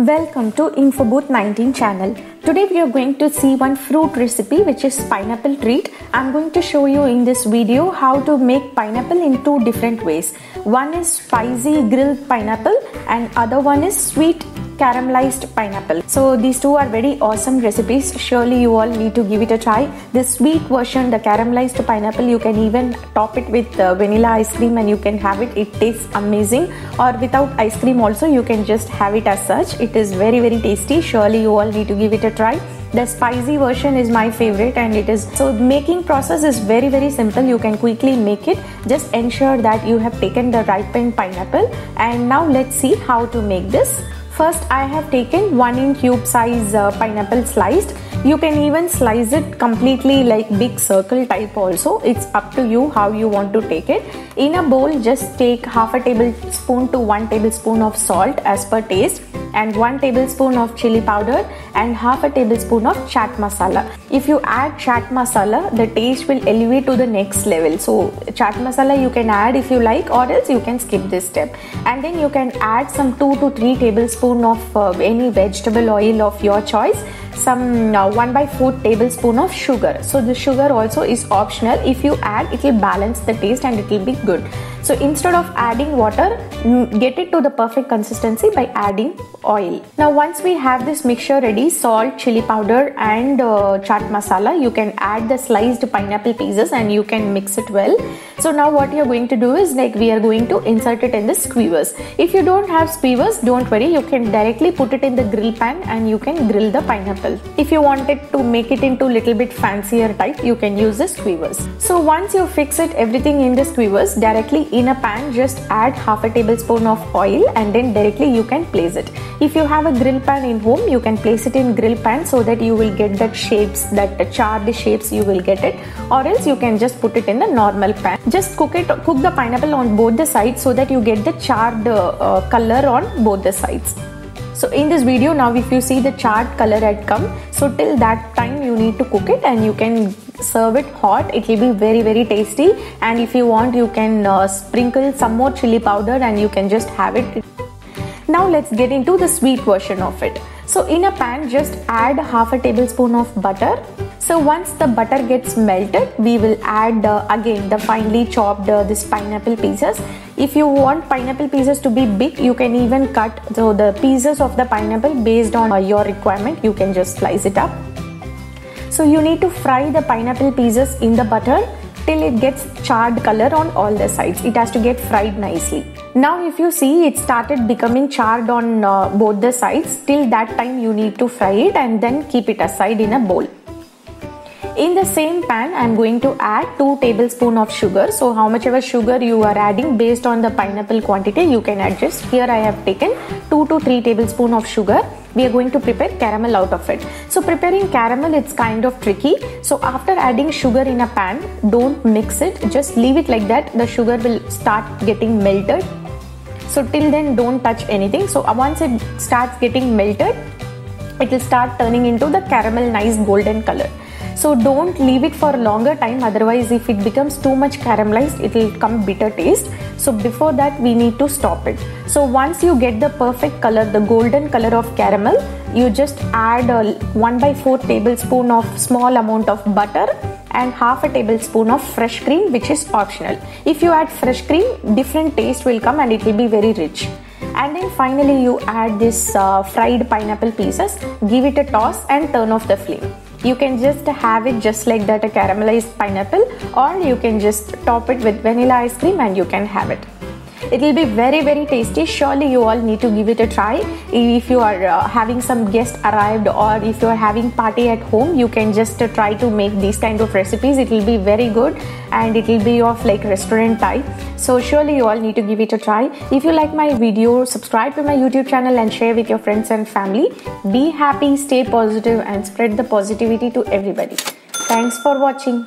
Welcome to InfoBooth 19 channel. Today we are going to see one fruit recipe which is pineapple treat. I'm going to show you in this video how to make pineapple in two different ways. One is spicy grilled pineapple and other one is sweet caramelized pineapple. So these two are very awesome recipes. Surely you all need to give it a try. The sweet version, the caramelized pineapple, you can even top it with vanilla ice cream and you can have it. It tastes amazing. Or without ice cream also you can just have it as such. It is very tasty. Surely you all need to give it a try. The spicy version is my favorite and it is so making process is very simple. You can quickly make it. Just ensure that you have taken the ripened pineapple. And now let's see how to make this. First, I have taken 1 in cube size pineapple sliced. You can even slice it completely like big circle type also. It's up to you how you want to take it. In a bowl, just take half a tablespoon to 1 tablespoon of salt as per taste and 1 tablespoon of chili powder and half a tablespoon of chaat masala. If you add chaat masala, the taste will elevate to the next level. So chaat masala you can add if you like, or else you can skip this step. And then you can add some 2 to 3 tablespoon of any vegetable oil of your choice. Some 1/4 tablespoon of sugar. So the sugar also is optional. If you add, it will balance the taste and it will be good. So instead of adding water, get it to the perfect consistency by adding oil. Now once we have this mixture ready, salt, chili powder and chaat masala, you can add the sliced pineapple pieces and you can mix it well. So now what you're going to do is like we are going to insert it in the skewers. If you don't have skewers, don't worry, you can directly put it in the grill pan and you can grill the pineapple. If you wanted to make it into little bit fancier type, you can use the skewers. So once you fix it everything in the skewers, directly in a pan just add half a tablespoon of oil and then directly you can place it. If you have a grill pan in home, you can place it in grill pan so that you will get that shapes, that charred shapes you will get it, or else you can just put it in the normal pan. Just cook the pineapple on both the sides so that you get the charred color on both the sides. So in this video now if you see the charred color had come, so till that time you need to cook it and you can serve it hot. It will be very tasty, and if you want you can sprinkle some more chili powder and you can just have it. Now let's get into the sweet version of it. So in a pan just add half a tablespoon of butter. So once the butter gets melted, we will add again the finely chopped this pineapple pieces. If you want pineapple pieces to be big, you can even cut the pieces of the pineapple based on your requirement. You can just slice it up. So you need to fry the pineapple pieces in the butter till it gets charred color on all the sides. It has to get fried nicely. Now if you see, it started becoming charred on both the sides. Till that time you need to fry it and then keep it aside in a bowl. In the same pan, I am going to add 2 tablespoons of sugar. So how much ever sugar you are adding based on the pineapple quantity, you can adjust. Here I have taken 2 to 3 tablespoons of sugar. We are going to prepare caramel out of it. So preparing caramel, it's kind of tricky. So after adding sugar in a pan, don't mix it. Just leave it like that. The sugar will start getting melted. So till then don't touch anything. So once it starts getting melted, it will start turning into the caramel nice golden color. So don't leave it for a longer time, otherwise if it becomes too much caramelized, it will come bitter taste. So before that we need to stop it. So once you get the perfect color, the golden color of caramel, you just add 1/4 tablespoon of small amount of butter and half a tablespoon of fresh cream, which is optional. If you add fresh cream, different taste will come and it will be very rich. And then finally you add this fried pineapple pieces, give it a toss and turn off the flame. You can just have it just like that, a caramelized pineapple, or you can just top it with vanilla ice cream and you can have it. It will be very tasty. Surely you all need to give it a try. If you are having some guest arrived or if you are having party at home, you can just try to make these kind of recipes. It will be very good and it will be of like restaurant type. So surely you all need to give it a try. If you like my video, subscribe to my YouTube channel and share with your friends and family. Be happy, stay positive and spread the positivity to everybody. Thanks for watching.